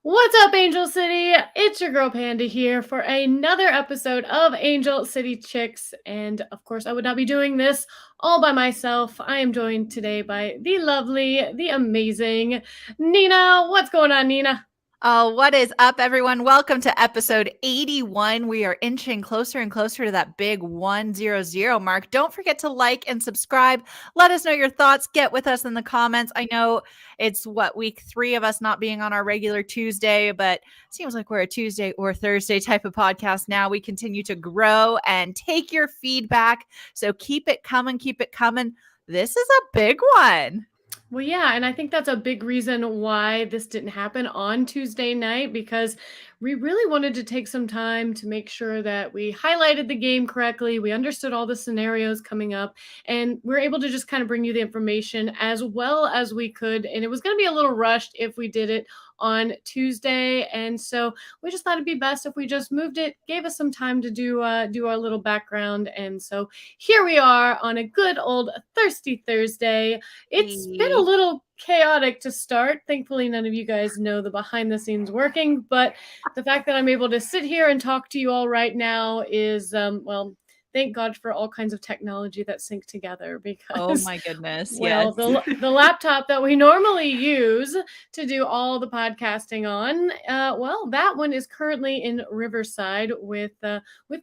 What's up, Angel City? It's your girl Panda here for another episode of Angel City Chicks. And of course, I would not be doing this all by myself. I am joined today by the lovely, the amazing Nina. What's going on, Nina? Oh, what is up, everyone? Welcome to episode 81. We are inching closer and closer to that big 100 mark. Don't forget to like and subscribe. Let us know your thoughts. Get with us in the comments. I know it's week 3 of us not being on our regular Tuesday, but it seems like we're a Tuesday or Thursday type of podcast now. We continue to grow and take your feedback. So keep it coming. Keep it coming. This is a big one. Well, yeah, and I think that's a big reason why this didn't happen on Tuesday night because we really wanted to take some time to make sure that we highlighted the game correctly, we understood all the scenarios coming up, and we're able to just kind of bring you the information as well as we could. And it was going to be a little rushed if we did it on Tuesday, and so we just thought it'd be best if we just moved it, gave us some time to do our little background, and so here we are on a good old thirsty Thursday. It's been a little chaotic to start. Thankfully, none of you guys know the behind the scenes working, but the fact that I'm able to sit here and talk to you all right now is, well, thank God for all kinds of technology that sync together Oh because, my goodness. well, Yes. the laptop that we normally use to do all the podcasting on, well, that one is currently in Riverside with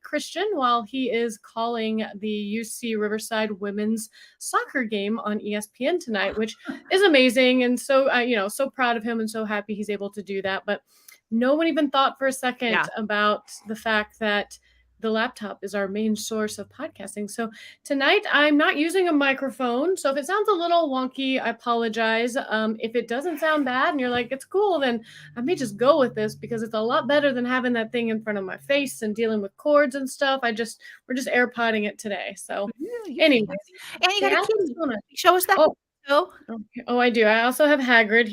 Christian while he is calling the UC Riverside women's soccer game on ESPN tonight, which is amazing. And so, so proud of him and so happy he's able to do that. But no one even thought for a second Yeah. about the fact that the laptop is our main source of podcasting. So tonight I'm not using a microphone. So if it sounds a little wonky, I apologize. If it doesn't sound bad and you're like, it's cool, then I may just go with this because it's a lot better than having that thing in front of my face and dealing with cords and stuff. We're just AirPodding it today. So You anyways, and you got a yeah. kitty. Show us that. Oh, Oh, okay. Oh, I do. I also have Hagrid.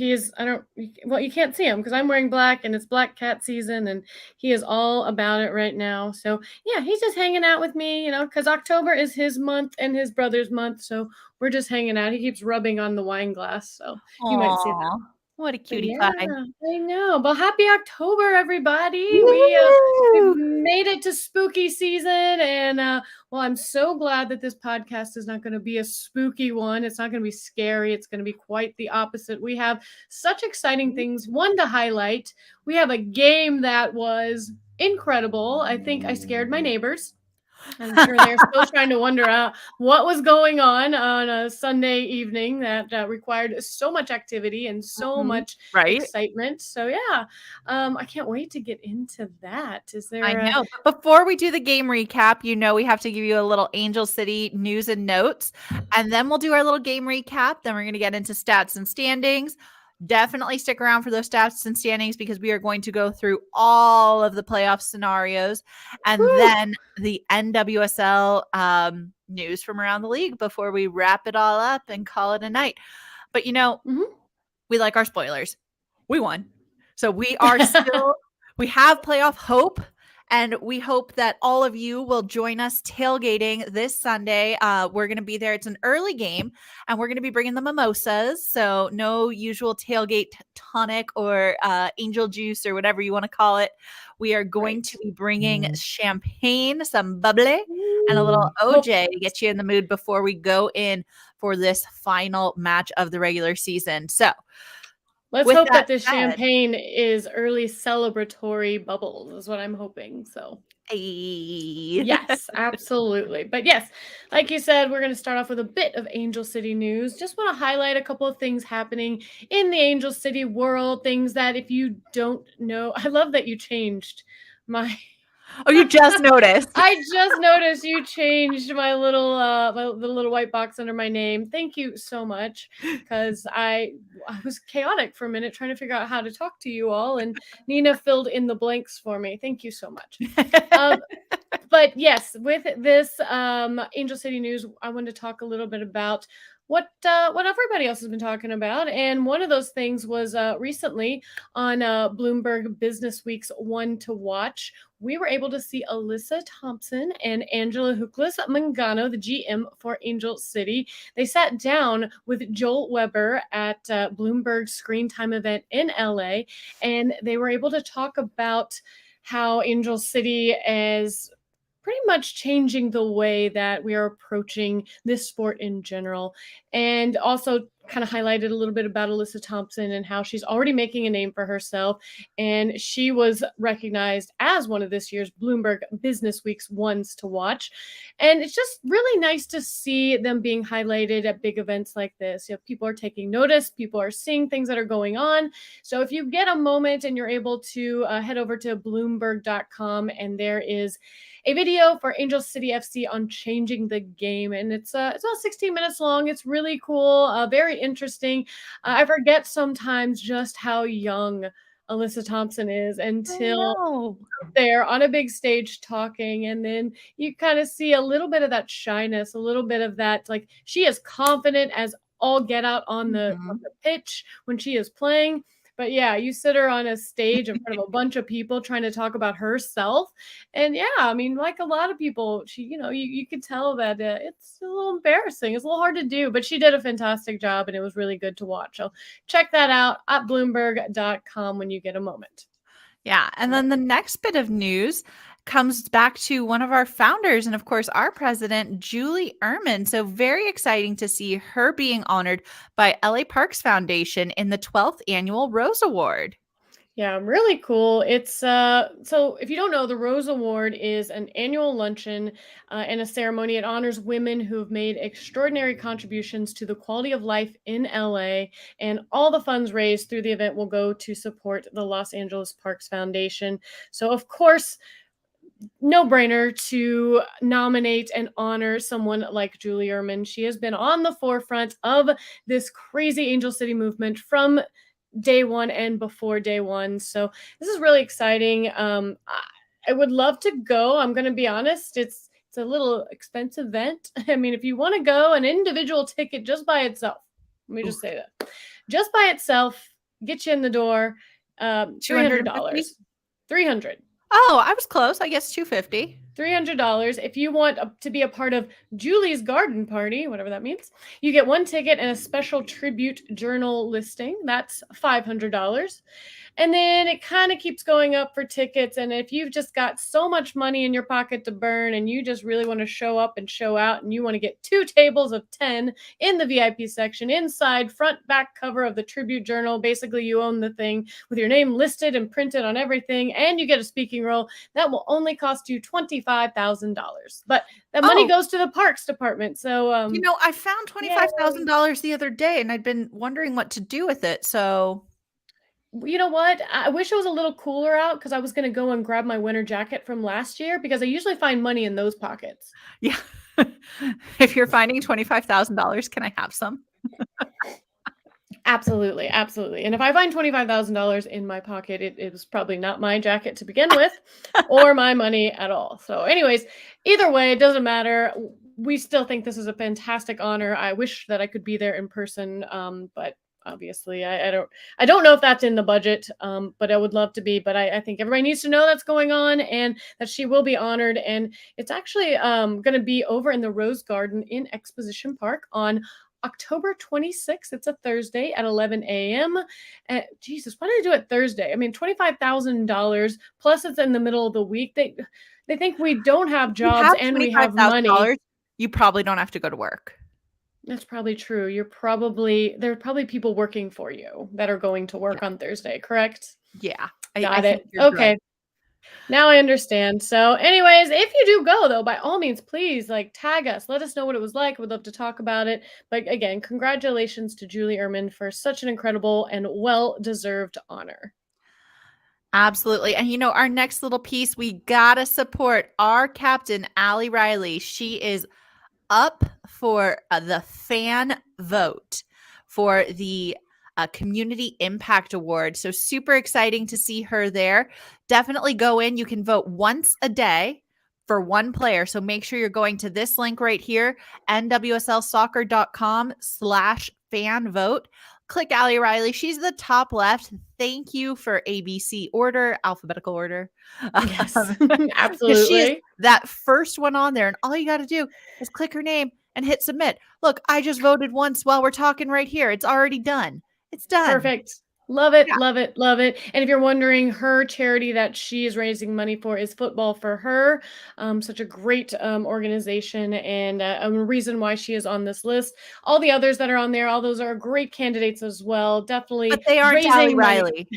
Well, you can't see him because I'm wearing black and it's black cat season and he is all about it right now. So, yeah, he's just hanging out with me, because October is his month and his brother's month. So, we're just hanging out. He keeps rubbing on the wine glass. So, you might see that. aw, what a But cutie yeah, pie. I know. Well, happy October, everybody. We've Woo! made it to spooky season, and well, I'm so glad that this podcast is not going to be a spooky one. It's not going to be scary. It's going to be quite the opposite. We have such exciting things. One to highlight. We have a game that was incredible. I think I scared my neighbors. I'm sure they're still trying to wonder what was going on a Sunday evening that required so much activity and so Mhm. much Right? excitement. So yeah, I can't wait to get into that. Is I there? know. But before we do the game recap, we have to give you a little Angel City news and notes, and then we'll do our little game recap. Then we're going to get into stats and standings. Definitely stick around for those stats and standings because we are going to go through all of the playoff scenarios and Whew. then the NWSL news from around the league before we wrap it all up and call it a night. But Mhm. we like our spoilers. We won. So we have playoff hope. And we hope that all of you will join us tailgating this Sunday. We're going to be there. It's an early game, and we're going to be bringing the mimosas. So no usual tailgate tonic or angel juice or whatever you want to call it. We are going Right. to be bringing champagne, some bubbly, and a little Hope. OJ to get you in the mood before we go in for this final match of the regular season. So Let's with hope that that this said, champagne is early celebratory bubbles. Is what I'm hoping. So. hey. Yes, absolutely. But yes, like you said, we're going to start off with a bit of Angel City news. Just want to highlight a couple of things happening in the Angel City world, things that if you don't know, I love that you changed my Oh, you just noticed. I just noticed you changed the little white box under my name. Thank you so much because I was chaotic for a minute trying to figure out how to talk to you all, and Nina filled in the blanks for me. Thank you so much. Um, but yes, with this Angel City news, I wanted to talk a little bit about what everybody else has been talking about, and one of those things was recently on Bloomberg Business Week's One to Watch. We were able to see Alyssa Thompson and Angela Huclas Mangano, the GM for Angel City. They sat down with Joel Weber at Bloomberg's Screen Time event in LA, and they were able to talk about how Angel City is pretty much changing the way that we are approaching this sport in general. And also kind of highlighted a little bit about Alyssa Thompson and how she's already making a name for herself. And she was recognized as one of this year's Bloomberg Business Week's ones to watch. And it's just really nice to see them being highlighted at big events like this. You know, people are taking notice, people are seeing things that are going on. So if you get a moment and you're able to head over to bloomberg.com, and there is a video for Angel City FC on changing the game, and it's about 16 minutes long. It's really cool, very interesting. I forget sometimes just how young Alyssa Thompson is I until know. there on a big stage talking, and then you kind of see a little bit of that shyness, a little bit of that, like, she is confident as all get out on Mhm. the pitch when she is playing. But yeah, you sit her on a stage in front of a bunch of people trying to talk about herself, and yeah, I mean, like a lot of people, she, you could tell that it's a little embarrassing, it's a little hard to do, but she did a fantastic job, and it was really good to watch. So check that out at bloomberg.com when you get a moment. Yeah. And then the next bit of news comes back to one of our founders and, of course, our president, Julie Ehrman. So, very exciting to see her being honored by LA Parks Foundation in the 12th annual Rose Award. Yeah, really cool. It's so if you don't know, the Rose Award is an annual luncheon and a ceremony. It honors women who have made extraordinary contributions to the quality of life in LA, and all the funds raised through the event will go to support the Los Angeles Parks Foundation. So, of course, no brainer to nominate and honor someone like Julie Ehrman. She has been on the forefront of this crazy Angel City movement from day one and before day one. So this is really exciting. I would love to go. I'm going to be honest. It's a little expensive event. I mean, if you want to go, an individual ticket just by itself, let me just Oof. say that, just by itself, get you in the door. $300. 250? 300. Oh, I was close. I guess 250. $300. If you want to be a part of Julie's garden party, whatever that means, you get one ticket and a special tribute journal listing. That's $500. And then it kind of keeps going up for tickets. And if you've just got so much money in your pocket to burn and you just really want to show up and show out, and you want to get 2 tables of 10 in the VIP section, inside, front, back cover of the tribute journal, basically you own the thing with your name listed and printed on everything, and you get a speaking role, that will only cost you $25,000. But that money Oh, goes to the parks department. So, I found yay. $25,000 the other day and I'd been wondering what to do with it. So, You know what? I wish it was a little cooler out because I was going to go and grab my winter jacket from last year because I usually find money in those pockets. yeah. If you're finding $25,000, can I have some? Absolutely, absolutely. And if I find $25,000 in my pocket, it was probably not my jacket to begin with or my money at all. So, anyways, either way, it doesn't matter. We still think this is a fantastic honor. I wish that I could be there in person, but obviously, I don't know if that's in the budget, but I would love to be. But I think everybody needs to know that's going on and that she will be honored. And it's actually going to be over in the Rose Garden in Exposition Park on October 26th. It's a Thursday at 11 a.m. Jesus, why did they do it Thursday? I mean, $25,000 plus it's in the middle of the week. They think we don't have If you jobs have and we have money. $25,000, you probably don't have to go to work. That's probably true. There are probably people working for you that are going to Yeah. work on Thursday, correct? Yeah. I Got think it. you're good. Okay. Now I understand. So, anyways, if you do go though, by all means, please like tag us. Let us know what it was like. We'd love to talk about it. But again, congratulations to Julie Ehrman for such an incredible and well-deserved honor. Absolutely. And our next little piece, we gotta support our captain, Allie Riley. She is up for the fan vote for the Community Impact Award. So super exciting to see her there. Definitely go in. You can vote once a day for one player. So make sure you're going to this link right here, nwslsoccer.com/fan vote. Click Allie Riley. She's the top left. Thank you for ABC order, alphabetical order. Yes, Because she is absolutely. that first one on there. And all you got to do is click her name and hit submit. Look, I just voted once while we're talking right here. It's already done. It's done. Perfect. Love it, Yeah. love it, love it. And if you're wondering, her charity that she is raising money for is Football for Her. Such a great organization and a reason why she is on this list. All the others that are on there, all those are great candidates as well. But Definitely they aren't Allie raising money. Riley.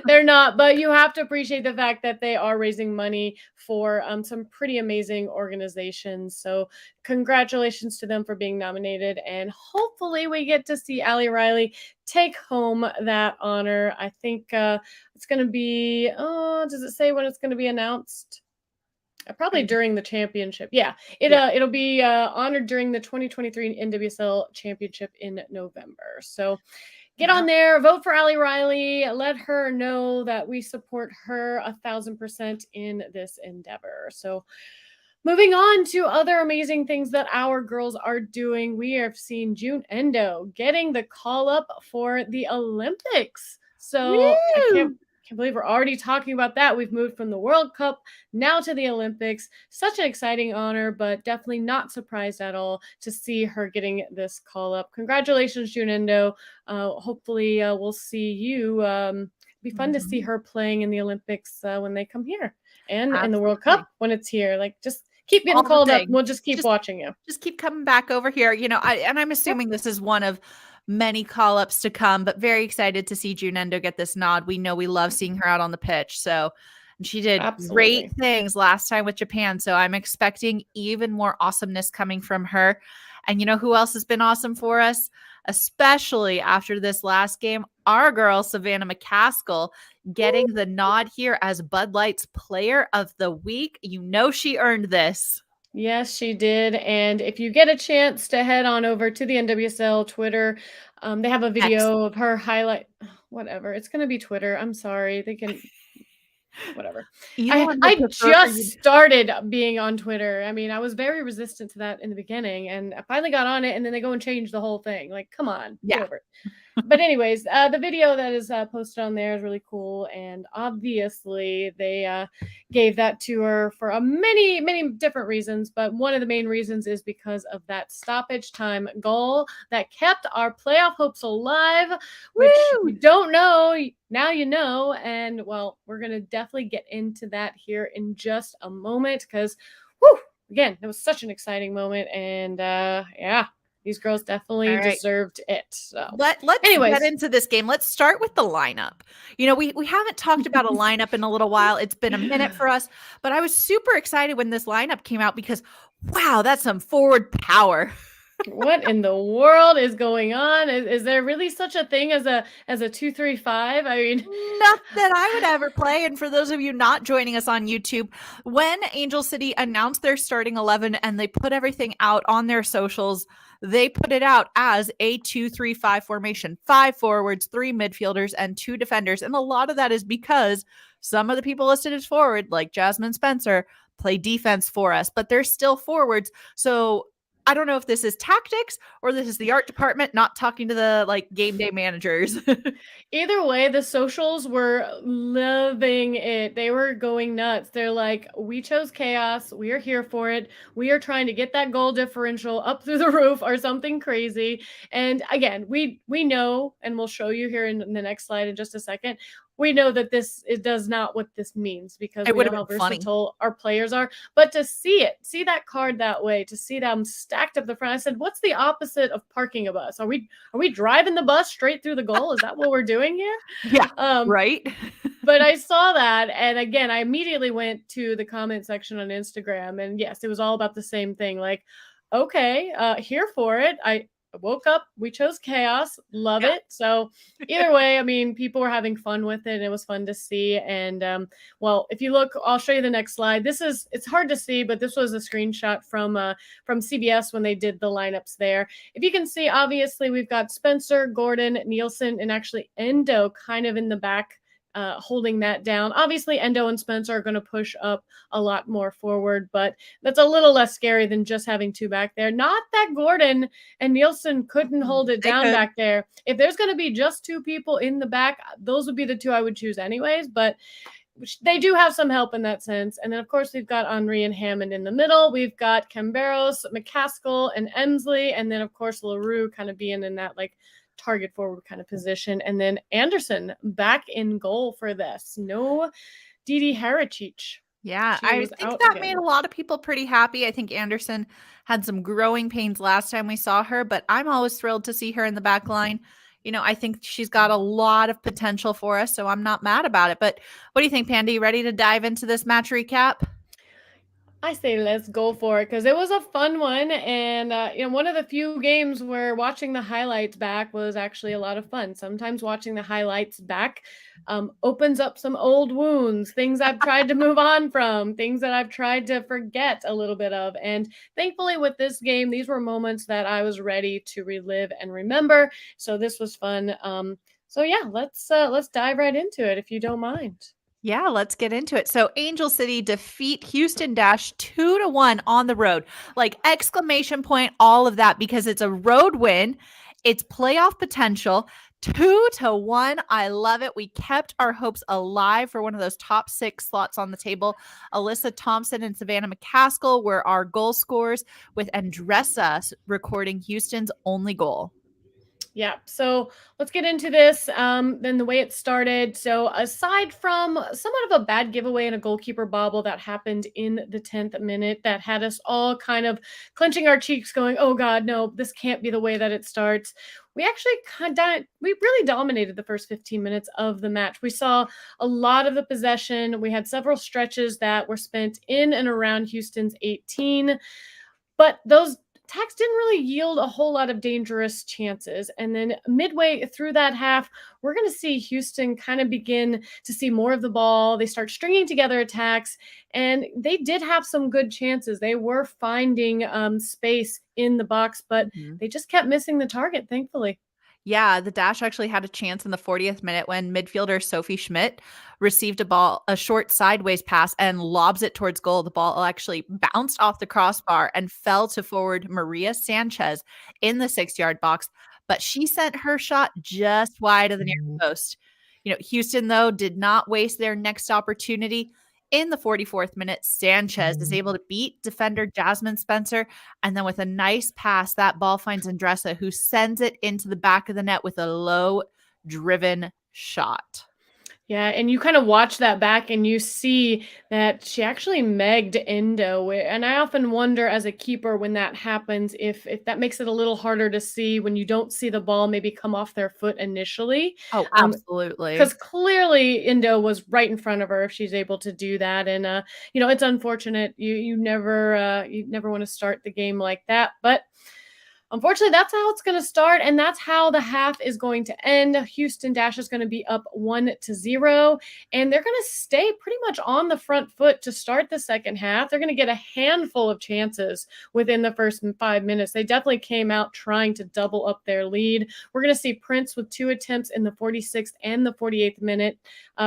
They're not, but you have to appreciate the fact that they are raising money for some pretty amazing organizations. So, congratulations to them for being nominated. And hopefully, we get to see Allie Riley take home that honor. I think it's going to be, does it say when it's going to be announced? Probably during the championship. Yeah, Yeah. it'll be honored during the 2023 NWSL Championship in November. So get Yeah. on there, vote for Allie Riley, let her know that we support her 1,000% in this endeavor. So moving on to other amazing things that our girls are doing, we have seen June Endo getting the call up for the Olympics. So I can't Woo! believe we're already talking about that. We've moved from the World Cup now to the Olympics. Such an exciting honor, but definitely not surprised at all to see her getting this call up. Congratulations, June Endo. Hopefully, we'll see you. Be fun to see Mhm. her playing in the Olympics when they come here and in the World Cup Absolutely. when it's here. Like, just keep getting All the called up. things. We'll just keep Just watching you. just keep coming back over here. I'm Yep, assuming this is one of many call-ups to come, but very excited to see Junendo get this nod. We know we love seeing her out on the pitch. So and she did great absolutely. things last time with Japan. So I'm expecting even more awesomeness coming from her. And you know who else has been awesome for us? Especially after this last game, our girl Savannah McCaskill getting the nod here as Bud Light's Player of the Week. You know she earned this. Yes, she did. And if you get a chance to head on over to the NWSL Twitter, they have a X. video of her highlight. Whatever. It's going to be Twitter. I'm sorry. They can, whatever. Elon would I prefer for just you. started being on Twitter. I mean, I was very resistant to that in the beginning, and I finally got on it, and then they go and change the whole thing. Like, come on, get Yeah. over it. But anyways, the video that is posted on there is really cool, and obviously they gave that to her for a many different reasons. But one of the main reasons is because of that stoppage time goal that kept our playoff hopes alive. Which Woo! you don't know, now you know. And well, we're gonna definitely get into that here in just a moment because, whew, again, it was such an exciting moment, and yeah, these girls All definitely right. deserved it. So, Let's get anyways, into this game. Let's start with the lineup. We haven't talked about a lineup in a little while. It's been a minute for us, but I was super excited when this lineup came out because wow, that's some forward power. what in the world is going on? Is there really such a thing as a 2-3-5? I mean, Not that I would ever play. And for those of you not joining us on YouTube, when Angel City announced their starting 11 and they put everything out on their socials, they put it out as a 2-3-5 formation, 5 forwards, 3 midfielders, and 2 defenders. And a lot of that is because some of the people listed as forward, like Jasmine Spencer, play defense for us, but they're still forwards. So I don't know if this is tactics or this is the art department not talking to the game day managers. either way, the socials were loving it. They were going nuts. They're like, we chose chaos. We are here for it. We are trying to get that goal differential up through the roof or something crazy. And again, we know, and we'll show you here in the next slide in just a second. We know that this it does not what this means because It we would know have how been funny. versatile our players are. But to see it, see that card that way, to see them stacked up the front, I said, "What's the opposite of parking a bus? Are we driving the bus straight through the goal? Is that what we're doing here?" Yeah, Um, right? but I saw that, and again, I immediately went to the comment section on Instagram, and yes, it was all about the same thing. Like, okay, here for it. I woke up, we chose chaos, love Yeah. it. So either way, I mean, people were having fun with it, and it was fun to see. And well, if you look, I'll show you the next slide. It's hard to see, but this was a screenshot from CBS when they did the lineups there. If you can see, obviously we've got Spencer, Gordon, Nielsen, and actually Endo kind of in the back holding that down. Obviously, Endo and Spencer are going to push up a lot more forward, but that's a little less scary than just having two back there. Not that Gordon and Nielsen couldn't hold it They down could. back there. If there's going to be just two people in the back, those would be the two I would choose anyways, but they do have some help in that sense. And then, of course, we've got Henri and Hammond in the middle. We've got Camberos, McCaskill, and Emsley. And then, of course, LaRue kind of being in that like target forward kind of position. And then Anderson back in goal for this. No Didi Haricic. Yeah, She I was think out that made again. a lot of people pretty happy. I think Anderson had some growing pains last time we saw her, but I'm always thrilled to see her in the back line. I think she's got a lot of potential for us, so I'm not mad about it. But what do you think, Pandy? Ready to dive into this match recap? I say let's go for it because it was a fun one, and one of the few games where watching the highlights back was actually a lot of fun. Sometimes watching the highlights back opens up some old wounds, things I've tried to move on from, things that I've tried to forget a little bit of, and thankfully with this game, these were moments that I was ready to relive and remember. So this was fun. So yeah, let's dive right into it if you don't mind. Yeah, let's get into it. So Angel City defeat Houston Dash 2-1 on the road. Like exclamation point, all of that because it's a road win. It's playoff potential. 2-1. I love it. We kept our hopes alive for one of those top 6 slots on the table. Alyssa Thompson and Savannah McCaskill were our goal scorers, with Andressa recording Houston's only goal. Yeah, so let's get into this. Then the way it started. So, aside from somewhat of a bad giveaway and a goalkeeper bobble that happened in the 10th minute that had us all kind of clenching our cheeks, going, oh God, no, this can't be the way that it starts. We actually we really dominated the first 15 minutes of the match. We saw a lot of the possession. We had several stretches that were spent in and around Houston's 18, but those attacks didn't really yield a whole lot of dangerous chances. And then midway through that half, we're going to see Houston kind of begin to see more of the ball. They start stringing together attacks, and they did have some good chances. They were finding space in the box, but they just kept missing the target, thankfully. Yeah, the Dash actually had a chance in the 40th minute when midfielder Sophie Schmidt received a short sideways pass and lobs it towards goal. The ball actually bounced off the crossbar and fell to forward Maria Sanchez in the 6-yard box, but she sent her shot just wide of the near post. Houston, though, did not waste their next opportunity. In the 44th minute, Sanchez is able to beat defender Jasmine Spencer. And then with a nice pass, that ball finds Andressa, who sends it into the back of the net with a low driven shot. Yeah, and you kind of watch that back and you see that she actually megged Endo. And I often wonder as a keeper when that happens if that makes it a little harder to see when you don't see the ball maybe come off their foot initially. Oh, Because absolutely. clearly Indo was right in front of her if she's able to do that. And it's unfortunate. You never want to start the game like that. But unfortunately, that's how it's going to start, and that's how the half is going to end. Houston Dash is going to be up 1-0, and they're going to stay pretty much on the front foot to start the second half. They're going to get a handful of chances within the first 5 minutes. They definitely came out trying to double up their lead. We're going to see Prince with 2 attempts in the 46th and the 48th minute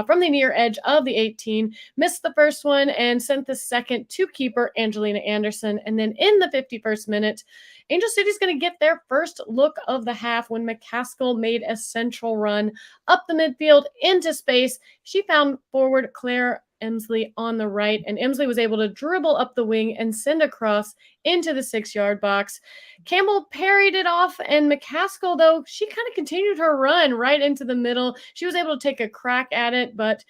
from the near edge of the 18. Missed the first one and sent the second to keeper Angelina Anderson. And then in the 51st minute, Angel City's going to get their first look of the half when McCaskill made a central run up the midfield into space. She found forward Claire Emsley on the right, and Emsley was able to dribble up the wing and send a cross into the 6-yard box. Campbell parried it off, and McCaskill, though, she kind of continued her run right into the middle. She was able to take a crack at it, but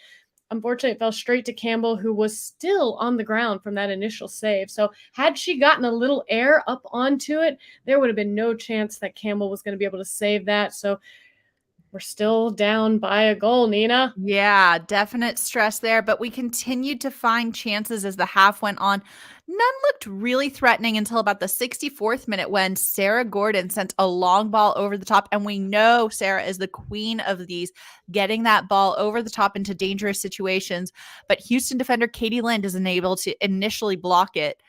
unfortunately, it fell straight to Campbell, who was still on the ground from that initial save. So had she gotten a little air up onto it, there would have been no chance that Campbell was going to be able to save that. So we're still down by a goal, Nina. Yeah, definite stress there, but we continued to find chances as the half went on. None looked really threatening until about the 64th minute when Sarah Gordon sent a long ball over the top. And we know Sarah is the queen of these, getting that ball over the top into dangerous situations. But Houston defender Katie Lind isn't able to initially block it.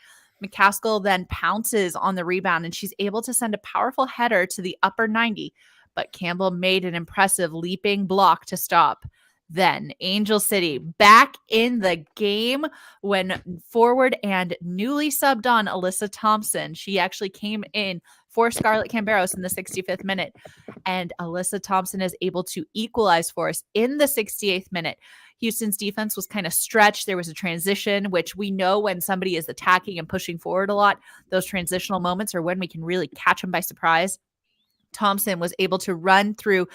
McCaskill then pounces on the rebound, and she's able to send a powerful header to the upper 90. But Campbell made an impressive leaping block to stop. Then Angel City back in the game when forward and newly subbed on Alyssa Thompson. She actually came in for Scarlett Camberos in the 65th minute, and Alyssa Thompson is able to equalize for us in the 68th minute. Houston's defense was kind of stretched. There was a transition, which we know when somebody is attacking and pushing forward a lot, those transitional moments are when we can really catch them by surprise. Thompson was able to run through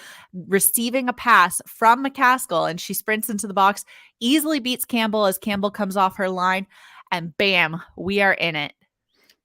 receiving a pass from McCaskill, and she sprints into the box, easily beats Campbell as Campbell comes off her line, and bam, we are in it.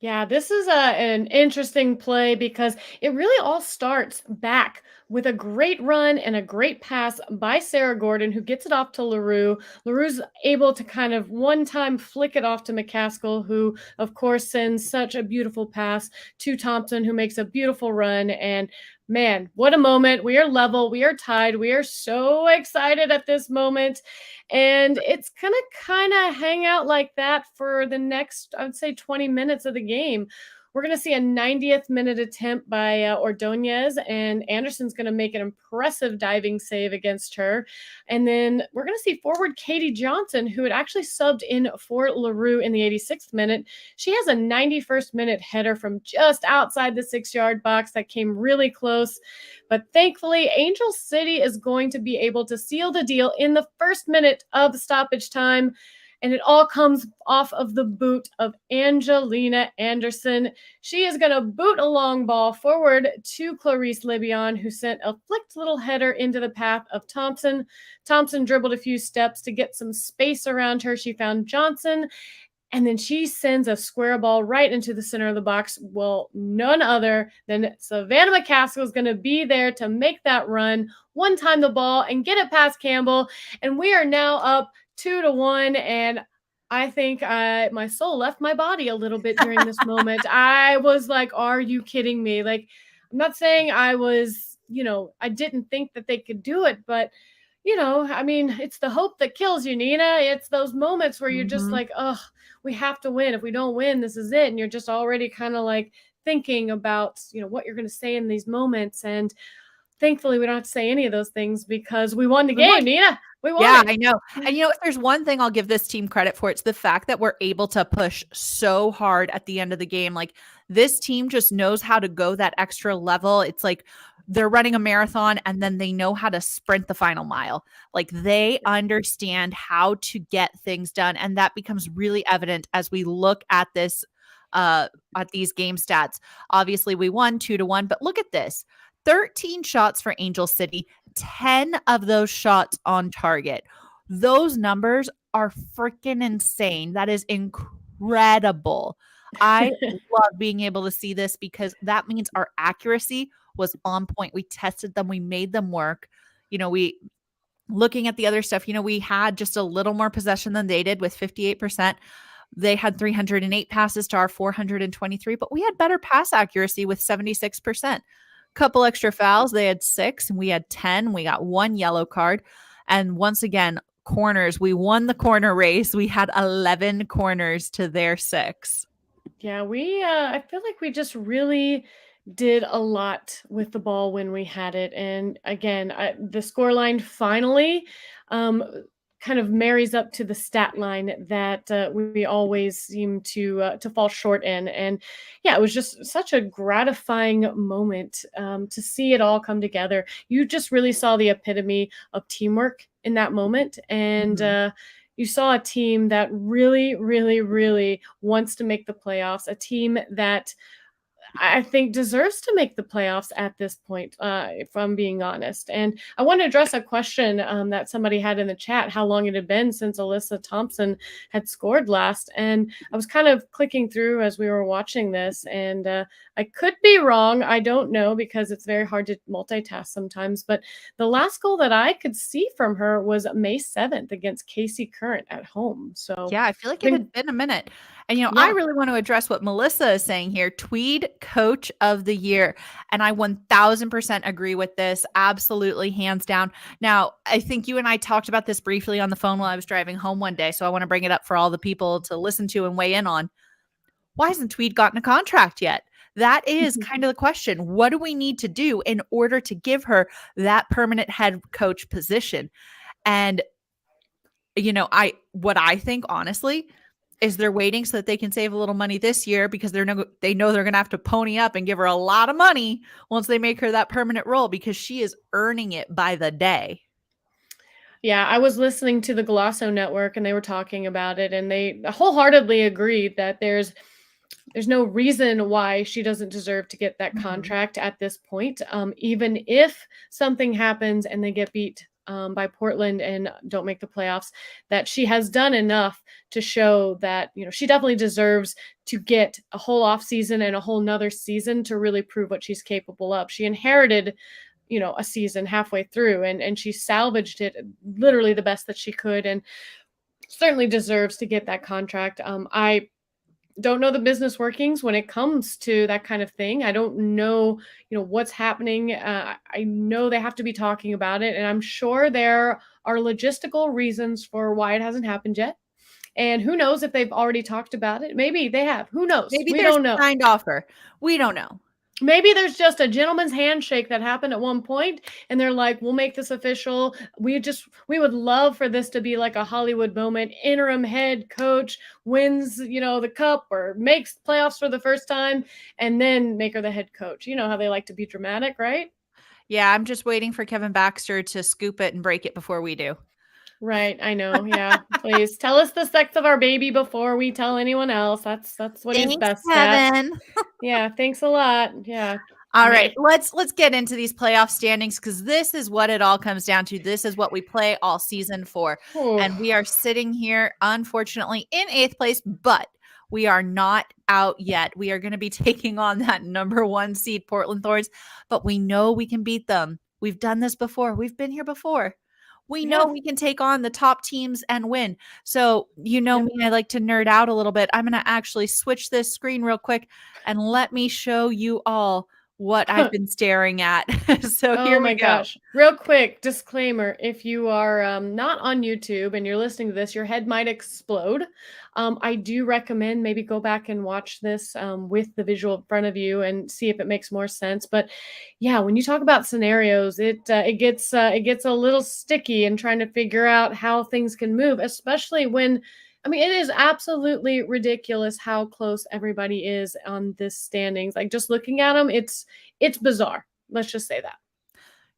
Yeah, this is an interesting play because it really all starts back with a great run and a great pass by Sarah Gordon, who gets it off to LaRue. LaRue's able to kind of one time flick it off to McCaskill, who, of course, sends such a beautiful pass to Thompson, who makes a beautiful run. And man, what a moment. We are level. We are tied. We are so excited at this moment. And it's going to kind of hang out like that for the next, I would say, 20 minutes of the game. We're going to see a 90th minute attempt by Ordonez, and Anderson's going to make an impressive diving save against her. And then we're going to see forward Katie Johnson, who had actually subbed in for LaRue in the 86th minute. She has a 91st minute header from just outside the 6-yard box that came really close. But thankfully, Angel City is going to be able to seal the deal in the first minute of stoppage time. And it all comes off of the boot of Angelina Anderson. She is going to boot a long ball forward to Clarice Libion, who sent a flicked little header into the path of Thompson. Thompson dribbled a few steps to get some space around her. She found Johnson, and then she sends a square ball right into the center of the box. Well, none other than Savannah McCaskill is going to be there to make that run, one time the ball, and get it past Campbell. And we are now up 2-1. And I think my soul left my body a little bit during this moment. I was like, are you kidding me? Like, I'm not saying I was, I didn't think that they could do it, but I mean, it's the hope that kills you, Nina. It's those moments where you're just like, oh, we have to win. If we don't win, this is it. And you're just already kind of like thinking about, what you're going to say in these moments. And thankfully, we don't have to say any of those things because we won the game, Nina. We won Yeah, it. I know. And if there's one thing I'll give this team credit for, it's the fact that we're able to push so hard at the end of the game. Like, this team just knows how to go that extra level. It's like they're running a marathon and then they know how to sprint the final mile. Like, they understand how to get things done. And that becomes really evident as we look at this, at these game stats. Obviously, we won 2-1, but look at this. 13 shots for Angel City, 10 of those shots on target. Those numbers are freaking insane. That is incredible. I love being able to see this because that means our accuracy was on point. We tested them. We made them work. Looking at the other stuff, we had just a little more possession than they did with 58%. They had 308 passes to our 423, but we had better pass accuracy with 76%. Couple extra fouls. They had 6 and we had 10. We got 1 yellow card. And once again, corners. We won the corner race. We had 11 corners to their 6. Yeah, I feel like we just really did a lot with the ball when we had it. And again, the scoreline finally kind of marries up to the stat line that we always seem to fall short in. And yeah, it was just such a gratifying moment to see it all come together. You just really saw the epitome of teamwork in that moment. And you saw a team that really, really, really wants to make the playoffs, a team that I think deserves to make the playoffs at this point, if I'm being honest. And I want to address a question that somebody had in the chat, how long it had been since Alyssa Thompson had scored last. And I was kind of clicking through as we were watching this, and I could be wrong. I don't know because it's very hard to multitask sometimes. But the last goal that I could see from her was May 7th against Casey Current at home. So yeah, I feel like it had been a minute. And, I really want to address what Melissa is saying here. Tweed Coach of the Year. And I 1000% agree with this. Absolutely, hands down. Now, I think you and I talked about this briefly on the phone while I was driving home one day. So I want to bring it up for all the people to listen to and weigh in on. Why hasn't Tweed gotten a contract yet? That is kind of the question. What do we need to do in order to give her that permanent head coach position? And what I think honestly is they're waiting so that they can save a little money this year because they know they're going to have to pony up and give her a lot of money once they make her that permanent role because she is earning it by the day. Yeah, I was listening to the Golasso Network and they were talking about it, and they wholeheartedly agreed that there's no reason why she doesn't deserve to get that Mhm. contract at this point. Even if something happens and they get beat by Portland and don't make the playoffs, that she has done enough to show that she definitely deserves to get a whole off season and a whole nother season to really prove what she's capable of. She inherited a season halfway through, and she salvaged it literally the best that she could, and certainly deserves to get that contract. I don't know the business workings when it comes to that kind of thing. I don't know, what's happening. I know they have to be talking about it, and I'm sure there are logistical reasons for why it hasn't happened yet. And who knows if they've already talked about it? Maybe they have. Who knows? Maybe We there's don't a know. signed offer. We don't know. Maybe there's just a gentleman's handshake that happened at one point, and they're like, "We'll make this official. We would love for this to be like a Hollywood moment. Interim head coach wins, the cup or makes playoffs for the first time, and then make her the head coach." You know how they like to be dramatic, right? Yeah, I'm just waiting for Kevin Baxter to scoop it and break it before we do. Right, I know. Yeah, please tell us the sex of our baby before we tell anyone else. That's what he's Thanks, best at. Kevin. Yeah, thanks a lot. Yeah. All right, Meh. let's get into these playoff standings because this is what it all comes down to. This is what we play all season for. Whew. And we are sitting here, unfortunately, in 8th place, but we are not out yet. We are going to be taking on that number 1 seed, Portland Thorns, but we know we can beat them. We've done this before. We've been here before. We know Yeah. we can take on the top teams and win. So, Yep. me, I like to nerd out a little bit. I'm going to actually switch this screen real quick and let me show you all what I've been staring at. So Oh here we my go. gosh. Real quick disclaimer, if you are not on YouTube and you're listening to this, your head might explode. I do recommend maybe go back and watch this with the visual in front of you and see if it makes more sense. But yeah, when you talk about scenarios, it gets a little sticky in trying to figure out how things can move, especially when I mean, it is absolutely ridiculous how close everybody is on this standings. Like just looking at them, it's bizarre. Let's just say that.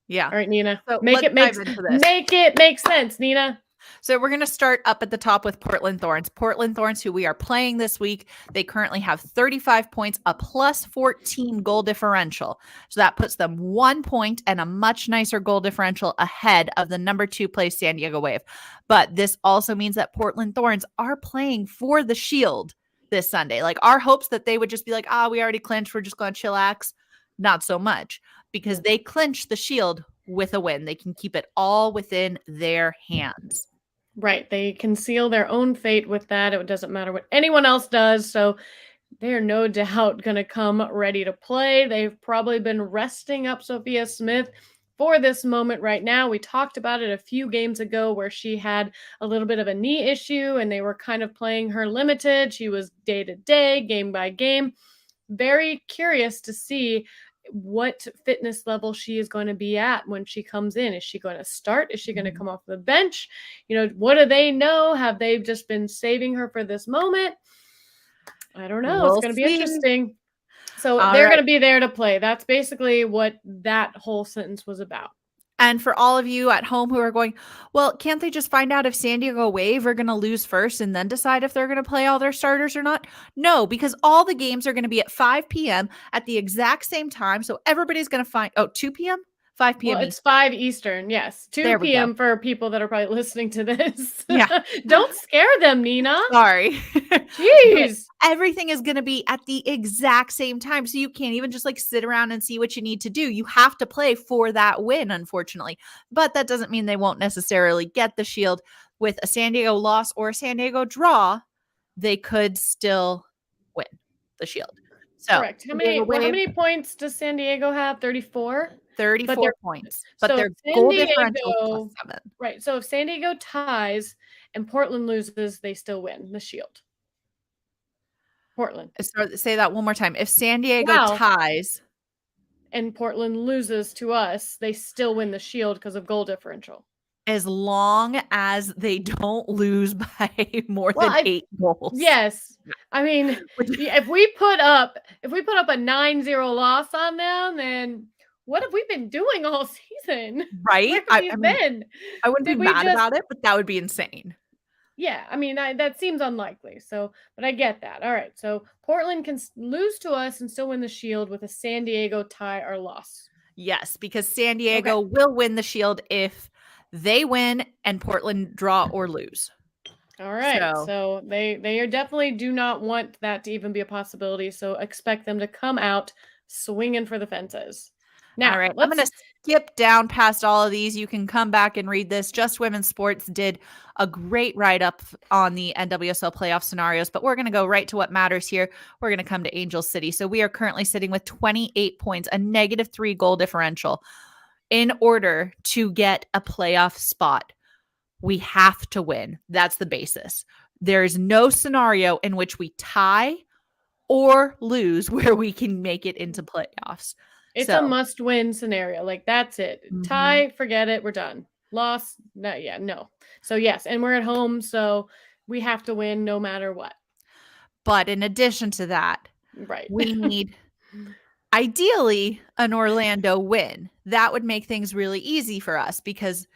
Yeah. All right, Nina. So Make let's it dive makes into this. make it make sense, Nina. So we're going to start up at the top with Portland Thorns. Portland Thorns, who we are playing this week, they currently have 35 points, a plus 14 goal differential. So that puts them 1 point and a much nicer goal differential ahead of the number 2 place San Diego Wave. But this also means that Portland Thorns are playing for the Shield this Sunday. Like our hopes that they would just be like, we already clinched. We're just going to chillax. Not so much because Yeah. they clinch the Shield with a win. They can keep it all within their hands. Right. They can seal their own fate with that. It doesn't matter what anyone else does. So they're no doubt going to come ready to play. They've probably been resting up Sophia Smith for this moment right now. We talked about it a few games ago where she had a little bit of a knee issue and they were kind of playing her limited. She was day to day, game by game. Very curious to see what fitness level she is going to be at when she comes in. Is she going to start? Is she going to Mhm. come off the bench? What do they know? Have they just been saving her for this moment? I don't know. It's We'll going to be see. interesting. So All they're going right. to be there to play. That's basically what that whole sentence was about. And for all of you at home who are going, well, can't they just find out if San Diego Wave are going to lose first and then decide if they're going to play all their starters or not? No, because all the games are going to be at 5 p.m. at the exact same time. So everybody's going to 2 p.m., 5 Well, p.m. it's Eastern. 5 Eastern. Yes. 2 There we go. p.m. for people that are probably listening to this. Yeah. Don't scare them, Nina. Sorry. But Jeez. everything is going to be at the exact same time. So you can't even just like sit around and see what you need to do. You have to play for that win, unfortunately. But that doesn't mean they won't necessarily get the Shield. With a San Diego loss or a San Diego draw, they could still win the Shield. So Correct. How San Diego many well, how Wave, many points does San Diego have? 34? But 34 they're points. But so if their San goal differential is plus Diego 7. right, so if San Diego ties and Portland loses, they still win the Shield. Portland. So say that one more time. If San Diego Wow. ties, And Portland loses to us, they still win the Shield because of goal differential. as long as they don't lose by more Well, than 8 goals. yes. I mean, Which if we put up a 9-0 loss on them, then what have we been doing all season? right? Where have we I mean, been? I wouldn't be Did we mad just about it, but that would be insane. Yeah, I mean, that seems unlikely. So, but I get that. All right. So, Portland can lose to us and still win the Shield with a San Diego tie or loss. Yes, because San Okay. Diego will win the Shield if they win and Portland draw or lose. All right. So, So, they are definitely do not want that to even be a possibility. So, expect them to come out swinging for the fences. all Now, right, I'm let's gonna skip down past all of these. You can come back and read this. Just Women's Sports did a great write-up on the NWSL playoff scenarios, but we're gonna go right to what matters here. We're gonna come to Angel City. So we are currently sitting with 28 points, a -3 goal differential. In order to get a playoff spot, we have to win. That's the basis. There is no scenario in which we tie or lose where we can make it into playoffs. It's a So, must-win scenario. Like that's it. mhm. Tie, forget it. We're done. Loss, no, yeah, no. So yes, and we're at home, so we have to win no matter what. But in addition to that, Right. we need ideally an Orlando win. That would make things really easy for us because,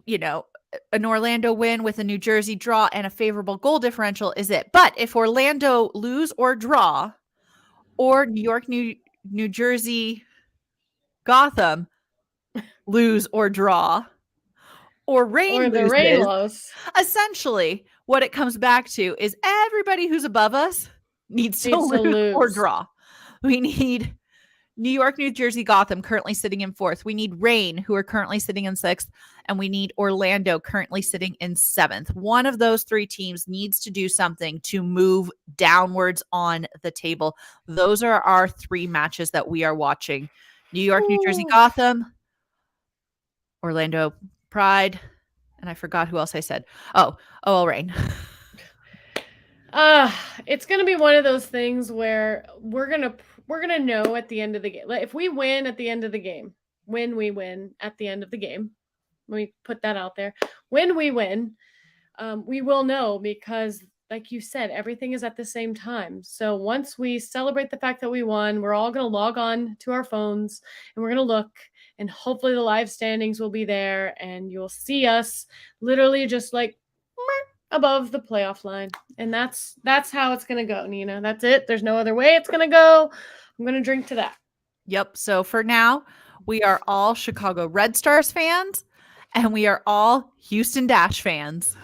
you know, an Orlando win with a New Jersey draw and a favorable goal differential is it. But if Orlando lose or draw, or New York, New Jersey, Gotham lose or draw, or Reign Or the rain loses, loss essentially what it comes back to is everybody who's above us needs to needs to lose or lose. draw. We need New York, New Jersey, Gotham currently sitting in fourth. We need Reign, who are currently sitting in sixth. And we need Orlando currently sitting in seventh. One of those three teams needs to do something to move downwards on the table. Those are our three matches that we are watching. New York, New Jersey, Ooh. Gotham, Orlando Pride, and I forgot who else I said. Oh, Reign. It's gonna be one of those things where we're gonna know at the end of the game. Like if we win at the end of the game, when we win at the end of the game, let me put that out there. When we win, we will know because, like you said, everything is at the same time. So once we celebrate the fact that we won, we're all gonna log on to our phones and we're gonna look, and hopefully the live standings will be there, and you'll see us literally just like above the playoff line. And that's how it's going to go, Nina. That's it. There's no other way it's going to go. I'm going to drink to that. Yep. So for now, we are all Chicago Red Stars fans and we are all Houston Dash fans.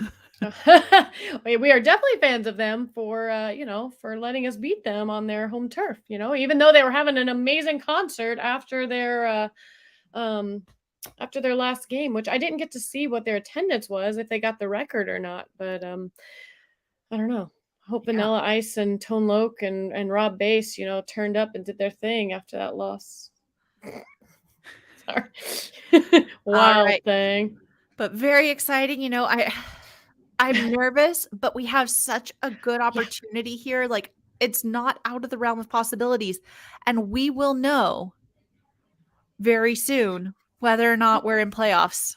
We are definitely fans of them for for letting us beat them on their home turf, even though they were having an amazing concert after their last game, which I didn't get to see what their attendance was, if they got the record or not. But I don't know. I hope Yeah. Vanilla Ice and Tone Loc and Rob Bass, turned up and did their thing after that loss. Sorry. All Wild right. thing. But very exciting. I'm nervous, but we have such a good Yeah, opportunity here. Like it's not out of the realm of possibilities. And we will know very soon whether or not we're in playoffs.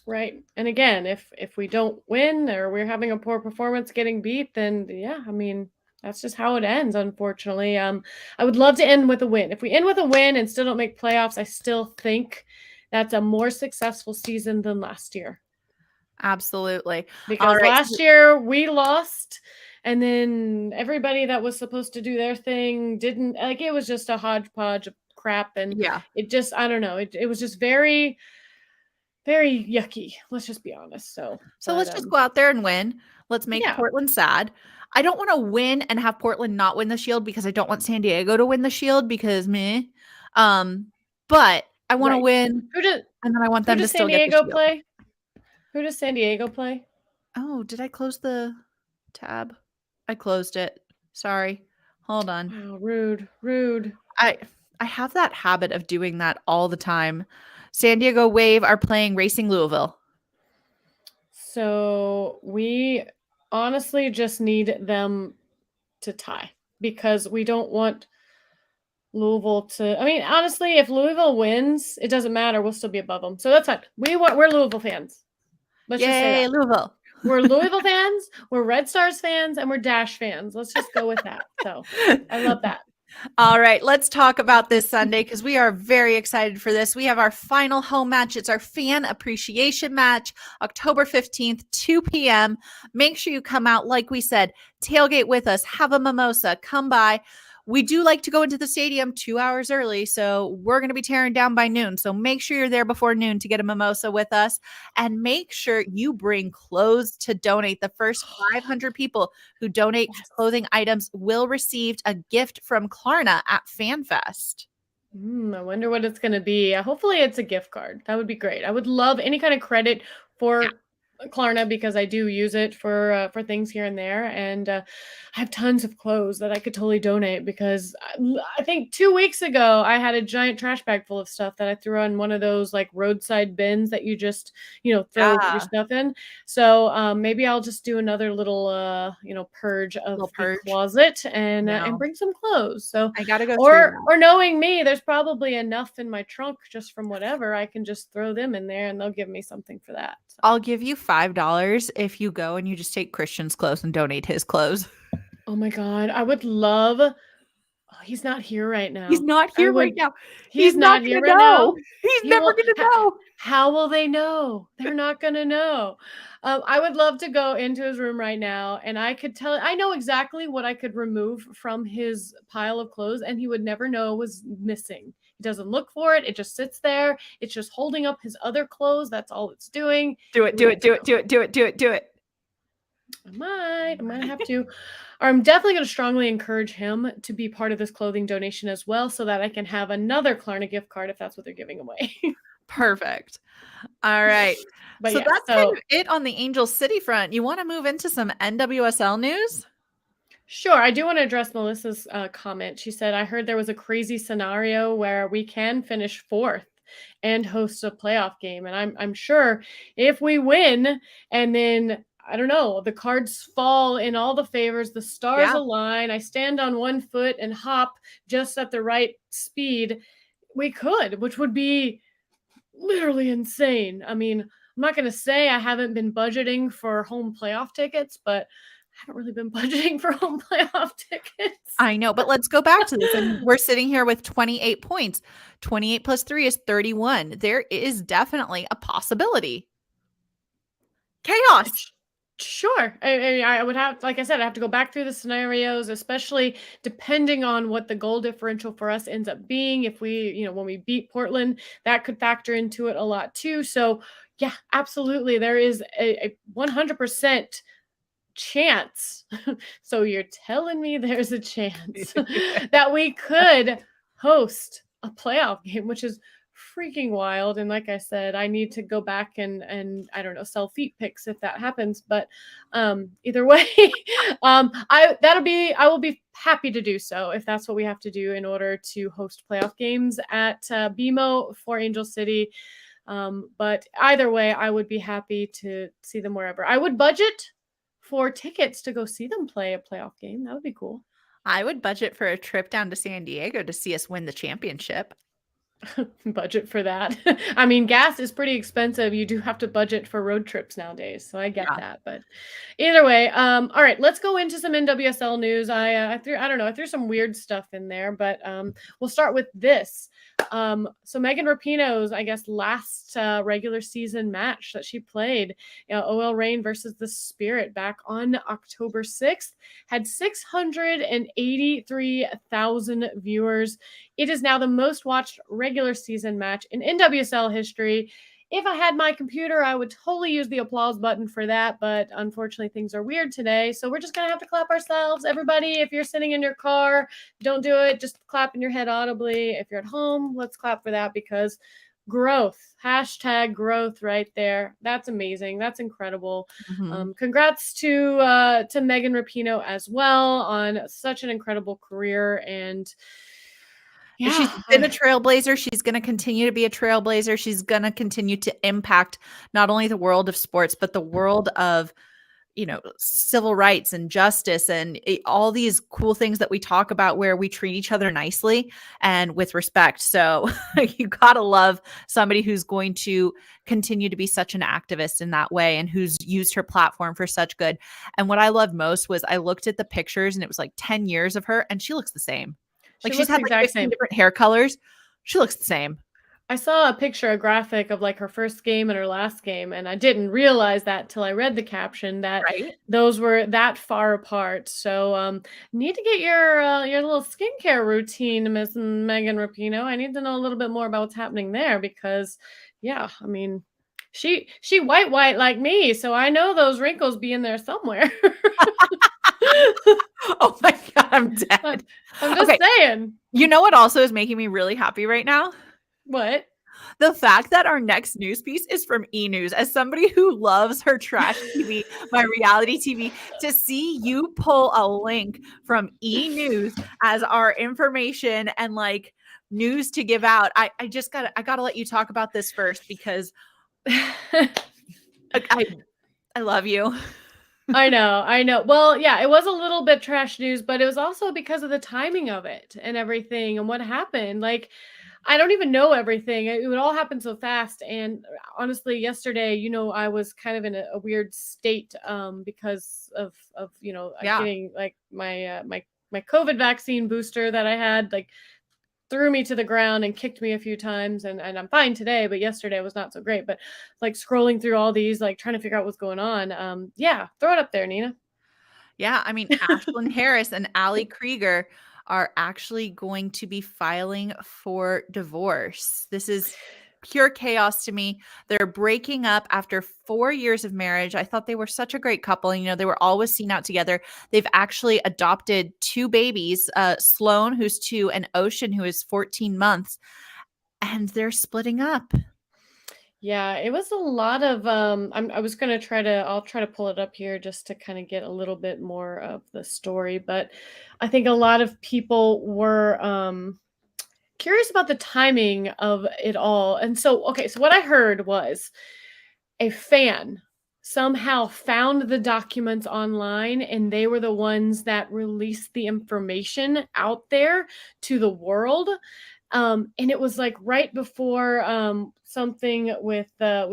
right. And again, if we don't win or we're having a poor performance getting beat, then yeah, I mean, that's just how it ends, unfortunately. I would love to end with a win. If we end with a win and still don't make playoffs, I still think that's a more successful season than last year. Absolutely. All Because right. last year we lost, and then everybody that was supposed to do their thing didn't. Like it was just a hodgepodge of crap, and Yeah. it just, I don't know, it was just very, very yucky. Let's just be honest. So, So but let's just go out there and win. Let's make yeah, Portland sad. I don't want to win and have Portland not win the Shield because I don't want San Diego to win the Shield because meh. But I want to right. win Who does and then I want who them to does San still get the Diego Shield. play? Who does San Diego play? Oh, did I close the tab? I closed it. Sorry. Hold on. Wow, rude, rude. I I have that habit of doing that all the time. San Diego Wave are playing Racing Louisville. So we honestly just need them to tie because we don't want Louisville to. I mean, honestly, if Louisville wins, it doesn't matter. We'll still be above them, so that's fine. We're Louisville fans. Let's just say Yay, that. Louisville. We're Louisville fans, we're Red Stars fans, and we're Dash fans. Let's just go with that. So I love that. All right, let's talk about this Sunday because we are very excited for this. We have our final home match. It's our fan appreciation match, October 15th, 2 p.m. Make sure you come out. Like we said, tailgate with us, have a mimosa, come by. We do like to go into the stadium 2 hours early, so we're going to be tearing down by noon. So make sure you're there before noon to get a mimosa with us, and make sure you bring clothes to donate. The first 500 people who donate clothing items will receive a gift from Klarna at FanFest. I wonder what it's going to be. Hopefully, it's a gift card. That would be great. I would love any kind of credit for Klarna because I do use it for things here and there, and I have tons of clothes that I could totally donate because I think 2 weeks ago I had a giant trash bag full of stuff that I threw on one of those like roadside bins that you just throw your stuff in. So maybe I'll just do another little purge of the closet and bring some clothes. So I gotta go or knowing me, there's probably enough in my trunk just from whatever. I can just throw them in there and they'll give me something for that. So. I'll give you $5 if you go and you just take Christian's clothes and donate his clothes. Oh my God. I would love. Oh, he's not here right now. He's not here right now. He's not here right now. He's never going to know. How will they know? They're not going to know. I would love to go into his room right now and I could tell. I know exactly what I could remove from his pile of clothes and he would never know was missing. He doesn't look for it. It just sits there. It's just holding up his other clothes. That's all it's doing. Do it. I might have to. Or I'm definitely going to strongly encourage him to be part of this clothing donation as well so that I can have another Klarna gift card if that's what they're giving away. Perfect. All right. But so that's kind of it on the Angel City front. You want to move into some NWSL news? Sure. I do want to address Melissa's comment. She said, I heard there was a crazy scenario where we can finish fourth and host a playoff game. And I'm sure if we win and then I don't know, the cards fall in all the favors, the stars align, I stand on one foot and hop just at the right speed, we could, which would be literally insane. I mean, I'm not going to say I haven't been budgeting for home playoff tickets, but I haven't really been budgeting for home playoff tickets. I know, but let's go back to this. And we're sitting here with 28 points. 28 plus 3 is 31. There is definitely a possibility. Chaos. Sure. I would have, like I said, I have to go back through the scenarios, especially depending on what the goal differential for us ends up being. If we, when we beat Portland, that could factor into it a lot too. So yeah, absolutely. There is a 100% chance. So you're telling me there's a chance that we could host a playoff game, which is freaking wild. And like I said, I need to go back and I don't know, sell feet pics if that happens. But either way, I will be happy to do so if that's what we have to do in order to host playoff games at BMO for Angel City. But either way, I would be happy to see them wherever. I would budget for tickets to go see them play a playoff game. That would be cool. I would budget for a trip down to San Diego to see us win the championship. Budget for that. I mean, gas is pretty expensive. You do have to budget for road trips nowadays. So I get that. But either way, all right, let's go into some NWSL news. I threw some weird stuff in there, but we'll start with this. So Megan Rapinoe's, I guess, last regular season match that she played, OL Reign versus the Spirit back on October 6th, had 683,000 viewers. It is now the most watched regular season match in NWSL history. If I had my computer, I would totally use the applause button for that, but unfortunately things are weird today, so we're just going to have to clap ourselves. Everybody, if you're sitting in your car, don't do it. Just clap in your head audibly. If you're at home, let's clap for that because growth, #growth right there. That's amazing. That's incredible. Mm-hmm. Congrats to Megan Rapinoe as well on such an incredible career. And yeah, she's been a trailblazer. She's going to continue to be a trailblazer. She's going to continue to impact not only the world of sports, but the world of civil rights and justice and all these cool things that we talk about where we treat each other nicely and with respect. So you got to love somebody who's going to continue to be such an activist in that way and who's used her platform for such good. And what I loved most was I looked at the pictures and it was like 10 years of her and she looks the same. She Like she's looks the had like exact 15 same. different hair colors. She looks the same. I saw a picture, a graphic of like her first game and her last game, and I didn't realize that till I read the caption that Right? those were that far apart. So, need to get your little skincare routine, Miss Megan Rapino. I need to know a little bit more about what's happening there because, yeah, I mean, she white like me, so I know those wrinkles be in there somewhere. Oh my God, I'm I- dead. I'm just Okay. saying. You know what also is making me really happy right now? What? The fact that our next news piece is from E! News. As somebody who loves her trash TV, my reality TV, to see you pull a link from E! News as our information and like news to give out. I gotta let you talk about this first because I, I love you. I know, I know. Well, yeah, it was a little bit trash news, but it was also because of the timing of it and everything and what happened. Like, I don't even know everything. It would all happen so fast. And honestly, yesterday, I was kind of in a weird state because of Yeah. getting like my COVID vaccine booster that I had like threw me to the ground and kicked me a few times and I'm fine today, but yesterday was not so great. But like scrolling through all these, like trying to figure out what's going on. Yeah, throw it up there, Nina. Yeah, I mean, Ashlyn Harris and Ali Krieger are actually going to be filing for divorce. This is pure chaos to me. They're breaking up after 4 years of marriage. I thought they were such a great couple. And, they were always seen out together. They've actually adopted 2 babies, Sloan, who's 2, and Ocean, who is 14 months, and they're splitting up. Yeah, it was a lot of I was gonna I'll try to pull it up here just to kind of get a little bit more of the story, but I think a lot of people were curious about the timing of it all. And so, okay, so what I heard was a fan somehow found the documents online and they were the ones that released the information out there to the world. And it was like right before something with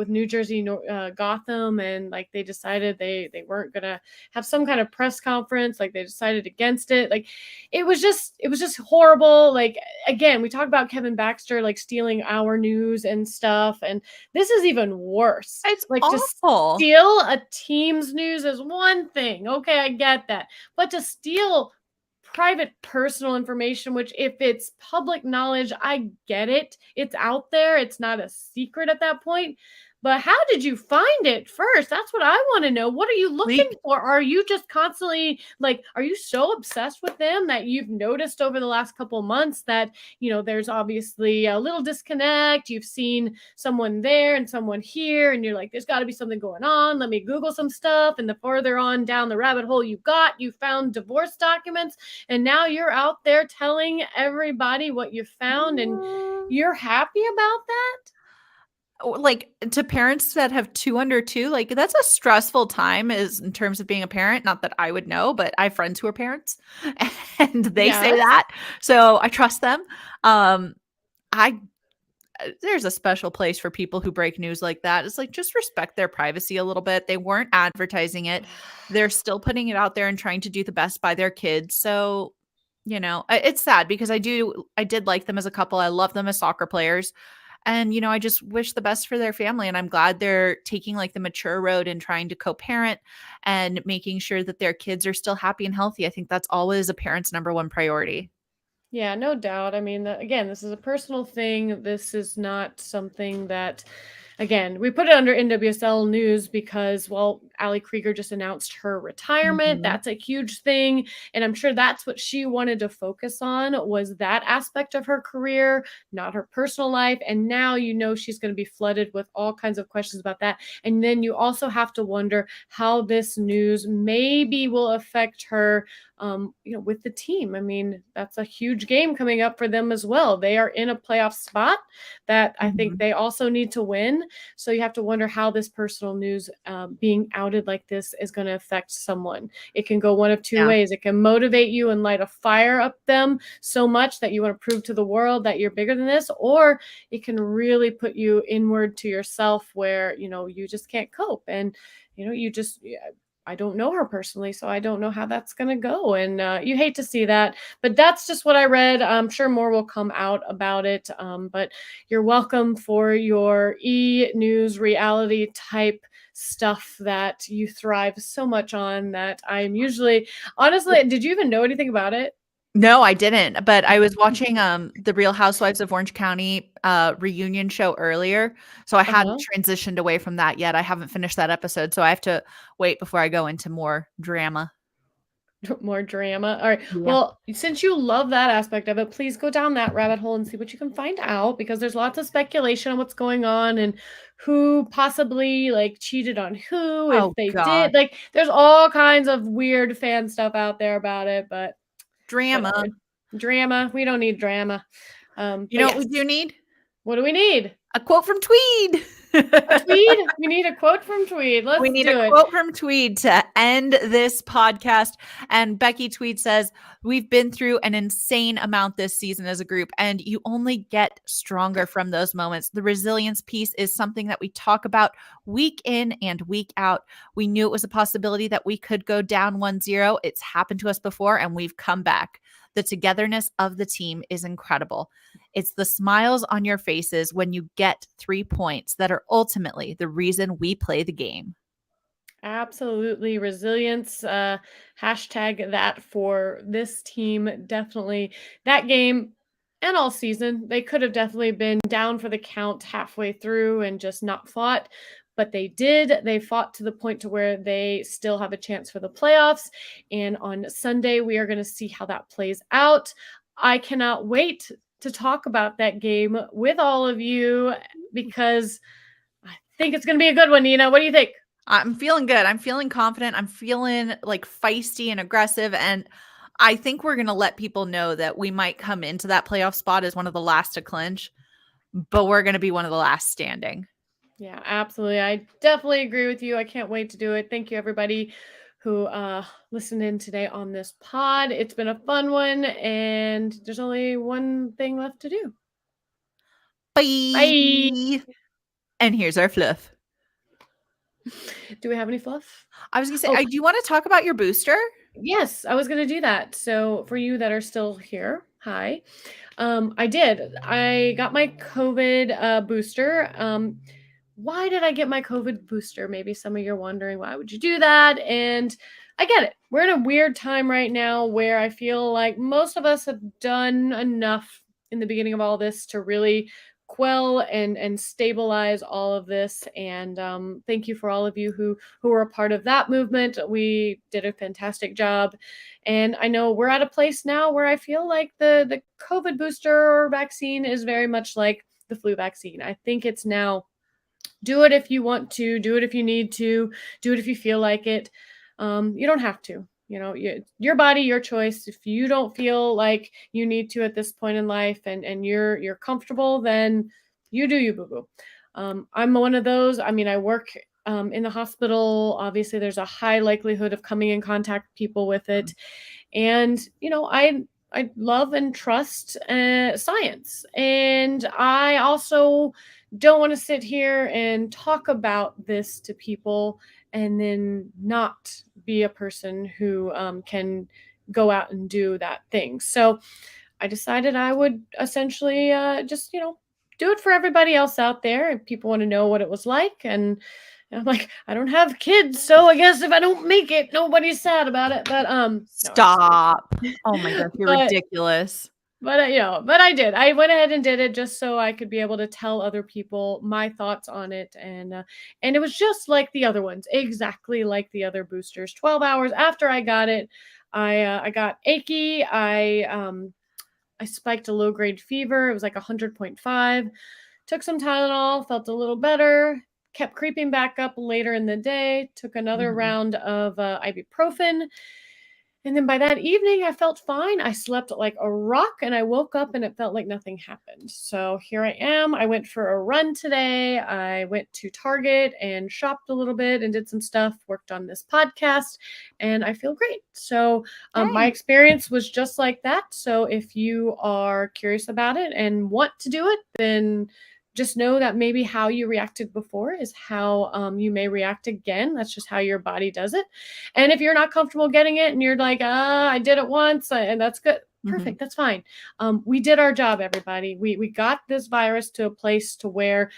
New Jersey Gotham, and like they decided they weren't gonna have some kind of press conference. Like they decided against it. Like it was just horrible. Like again, we talk about Kevin Baxter like stealing our news and stuff, and this is even worse. It's Like to awful. steal a team's news is one thing. Okay, I get that, but to steal private personal information, which if it's public knowledge, I get it. It's out there. It's not a secret at that point. But how did you find it first? That's what I want to know. What are you looking Leak for? Are you just constantly like, are you so obsessed with them that you've noticed over the last couple months that, there's obviously a little disconnect? You've seen someone there and someone here, and you're like, there's got to be something going on. Let me Google some stuff. And the farther on down the rabbit hole you found divorce documents, and now you're out there telling everybody what you found, and you're happy about that? like to parents that have 2 under 2, like that's a stressful time is in terms of being a parent. Not that I would know, but I have friends who are parents and they say Yes. that. So I trust them. I There's a special place for people who break news like that. It's like just respect their privacy a little bit. They weren't advertising it. They're still putting it out there and trying to do the best by their kids. So, it's sad because I did like them as a couple. I love them as soccer players. And, I just wish the best for their family. And I'm glad they're taking like the mature road and trying to co-parent and making sure that their kids are still happy and healthy. I think that's always a parent's number one priority. Yeah, no doubt. I mean, again, this is a personal thing. This is not something that, again, we put it under NWSL news because, well, Ali Krieger just announced her retirement. Mhm. That's a huge thing. And I'm sure that's what she wanted to focus on was that aspect of her career, not her personal life. And now, she's going to be flooded with all kinds of questions about that. And then you also have to wonder how this news maybe will affect her with the team. I mean, that's a huge game coming up for them as well. They are in a playoff spot that I think Mhm. they also need to win. So you have to wonder how this personal news being outed like this is going to affect someone. It can go one of two Yeah. ways. It can motivate you and light a fire up them so much that you want to prove to the world that you're bigger than this, or it can really put you inward to yourself where, you just can't cope. And, you just, yeah, I don't know her personally, so I don't know how that's going to go. And you hate to see that, but that's just what I read. I'm sure more will come out about it. But you're welcome for your news reality type stuff that you thrive so much on that I'm usually, honestly, did you even know anything about it? No, I didn't, but I was watching, The Real Housewives of Orange County, reunion show earlier, so I hadn't Uh-huh. transitioned away from that yet. I haven't finished that episode, so I have to wait before I go into more drama. More drama. All right. Yeah. Well, since you love that aspect of it, please go down that rabbit hole and see what you can find out, because there's lots of speculation on what's going on and who possibly like cheated on who, if Oh they god. did. Like there's all kinds of weird fan stuff out there about it, but Drama. whatever. Drama. We don't need drama. You But know what yes. we do need? What do we need? A quote from Tweed. A Tweed? We need a quote from Tweed. We Let's need a do it. quote from Tweed to end this podcast. And Becky Tweed says, "We've been through an insane amount this season as a group, and you only get stronger from those moments. The resilience piece is something that we talk about week in and week out. We knew it was a possibility that we could go down 1-0. It's happened to us before, and we've come back. The togetherness of the team is incredible. It's the smiles on your faces when you get 3 points that are ultimately the reason we play the game." Absolutely. Resilience. Hashtag that for this team. Definitely that game and all season. They could have definitely been down for the count halfway through and just not fought. But they did. They fought to the point to where they still have a chance for the playoffs. And on Sunday, we are going to see how that plays out. I cannot wait to talk about that game with all of you because I think it's going to be a good one, Nina. What do you think? I'm feeling good. I'm feeling confident. I'm feeling like feisty and aggressive. And I think we're going to let people know that we might come into that playoff spot as one of the last to clinch, but we're going to be one of the last standing. Yeah, absolutely. I definitely agree with you. I can't wait to do it. Thank you, everybody who listened in today on this pod. It's been a fun one, and there's only one thing left to do. Bye. Bye. And here's our fluff. Do we have any fluff? I was going to say, Oh, do you want to talk about your booster? yes, I was going to do that. So, for you that are still here, hi. I did. I got my COVID booster. Why did I get my COVID booster? Maybe some of you are wondering, why would you do that? And I get it. We're in a weird time right now where I feel like most of us have done enough in the beginning of all this to really quell and stabilize all of this. And thank you for all of you who were a part of that movement. We did a fantastic job. And I know we're at a place now where I feel like the COVID booster vaccine is very much like the flu vaccine. I think it's now do it if you want to, do it if you need to, do it if you feel like it. You don't have to. Your body, your choice. If you don't feel like you need to at this point in life, and you're comfortable, then you do you, boo boo. I'm one of those. I mean, I work in the hospital. Obviously, there's a high likelihood of coming in contact with people with it, and I love and trust science, and I also don't want to sit here and talk about this to people and then not be a person who can go out and do that thing. So I decided I would essentially just, do it for everybody else out there. If people want to know what it was like. And I'm like, I don't have kids, so I guess if I don't make it, nobody's sad about it. But no, I'm just kidding. Stop. Oh my gosh, you're But ridiculous. but I did. I went ahead and did it just so I could be able to tell other people my thoughts on it, and it was just like the other ones, exactly like the other boosters. 12 hours after I got it, I got achy. I spiked a low grade fever. It was like 100.5. Took some Tylenol, felt a little better. Kept creeping back up later in the day. Took another Mhm. round of ibuprofen. And then by that evening, I felt fine. I slept like a rock and I woke up and it felt like nothing happened. So here I am. I went for a run today. I went to Target and shopped a little bit and did some stuff, worked on this podcast, and I feel great. So my Dang. experience was just like that. So if you are curious about it and want to do it, then just know that maybe how you reacted before is how you may react again. That's just how your body does it. And if you're not comfortable getting it and you're like, I did it once and that's good, Mhm. perfect, that's fine. We did our job, everybody. We got this virus to a place to where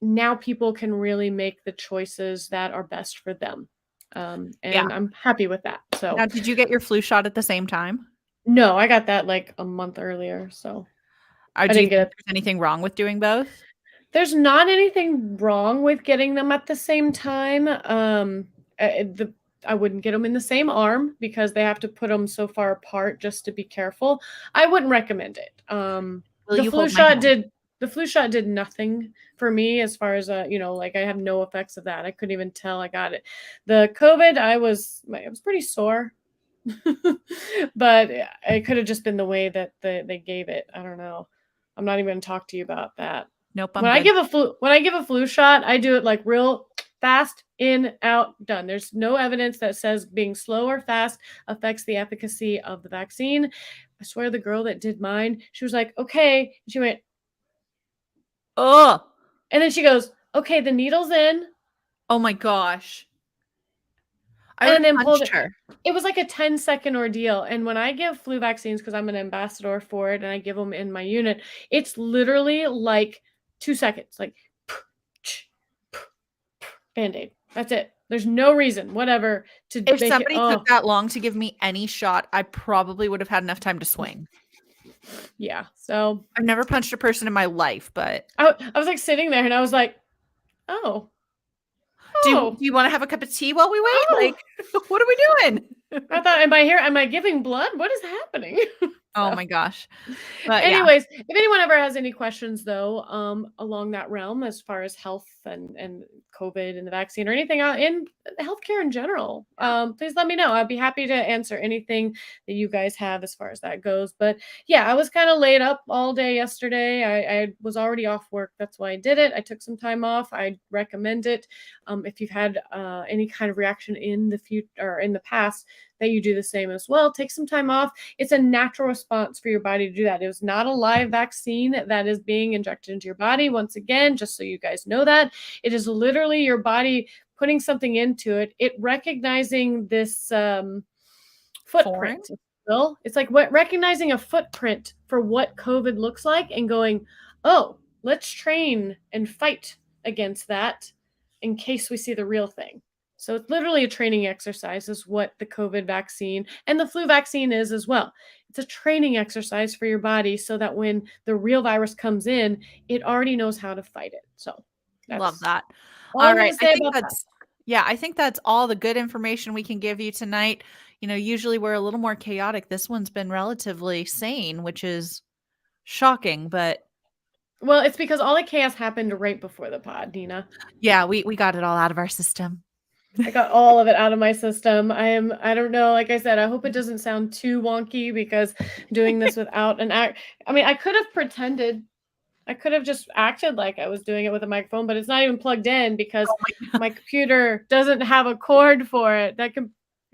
now people can really make the choices that are best for them. Yeah. And I'm happy with that. So Now, did you get your flu shot at the same time? no, I got that like a month earlier. So Or I do you didn't get think it. there's anything wrong with doing both? There's not anything wrong with getting them at the same time. The I wouldn't get them in the same arm because they have to put them so far apart just to be careful. I wouldn't recommend it. Will you hold my hand? The flu shot did nothing for me as far as like I have no effects of that. I couldn't even tell I got it. The COVID, I was pretty sore. But it could have just been the way that they gave it. I don't know. I'm not even going to talk to you about that. Nope, I'm good. When I give a flu shot, I do it like real fast, in, out, done. There's no evidence that says being slow or fast affects the efficacy of the vaccine. I swear the girl that did mine, she was like, "Okay." She went, Oh, and then she goes, "Okay, the needle's in." oh my gosh. I would And have then pulled punched it. her. It was like a 10-second ordeal. And when I give flu vaccines, because I'm an ambassador for it and I give them in my unit, it's literally like 2 seconds, like Band-Aid. That's it. There's no reason, whatever, to If make it. somebody took Oh, that long to give me any shot, I probably would have had enough time to swing. yeah. So I've never punched a person in my life, but I was like sitting there and I was like, oh, do oh, you wanna have a cup of tea while we wait? oh. Like, what are we doing? I thought, am I giving blood? What is happening? Oh So my gosh. But yeah, anyways, if anyone ever has any questions though, along that realm as far as health and COVID and the vaccine or anything out in healthcare in general, please let me know. I'd be happy to answer anything that you guys have as far as that goes. But yeah, I was kind of laid up all day yesterday. I was already off work. That's why I did it. I took some time off. I recommend it. If you've had any kind of reaction in the future or in the past, that you do the same as well. Take some time off. It's a natural response for your body to do that. It was not a live vaccine that is being injected into your body. Once again, just so you guys know that, it is literally your body putting something into it. It recognizing this foreign? footprint. Well, it's like what recognizing a footprint for what COVID looks like and going, oh, let's train and fight against that in case we see the real thing. So it's literally a training exercise, is what the COVID vaccine and the flu vaccine is as well. It's a training exercise for your body so that when the real virus comes in, it already knows how to fight it. So Love that's that. all All I'm going right. to say about that. I think that's all the good information we can give you tonight. Usually we're a little more chaotic. This one's been relatively sane, which is shocking, but Well, it's because all the chaos happened right before the pod, Nina. yeah, we got it all out of our system. I got all of it out of my system. I don't know, like I said, I hope it doesn't sound too wonky because doing this without an act. I mean, I could have pretended. I could have just acted like I was doing it with a microphone, but it's not even plugged in because Oh my god. my computer doesn't have a cord for it.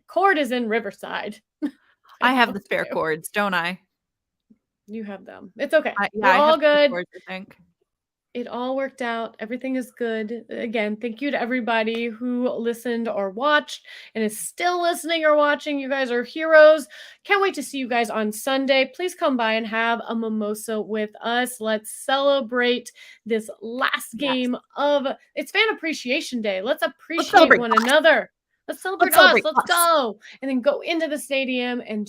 Cord is in Riverside. I I don't know have the what to spare do. cords, don't I? You have them. It's okay. Yeah, We're I have all spare good. cords, I think. It all worked out. Everything is good. Again, thank you to everybody who listened or watched and is still listening or watching. You guys are heroes. Can't wait to see you guys on Sunday. Please come by and have a mimosa with us. Let's celebrate this last Yes. game of it's Fan Appreciation Day. Let's Let's appreciate celebrate one us. another. Let's celebrate Let's us. celebrate Let's us. go. And then go into the stadium and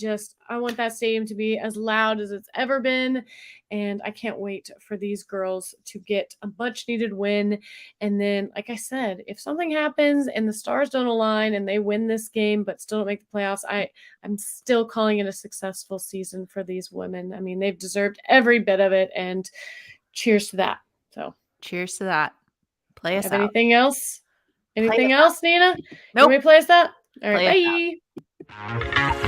I want that stadium to be as loud as it's ever been. And I can't wait for these girls to get a much needed win. And then, like I said, if something happens and the stars don't align and they win this game but still don't make the playoffs, I'm still calling it a successful season for these women. I mean, they've deserved every bit of it. And cheers to that. So, Cheers to that. Play us have out. anything else? Play Anything us out. else, Nina? You want Nope. me to play us that? All right, Play us out. bye.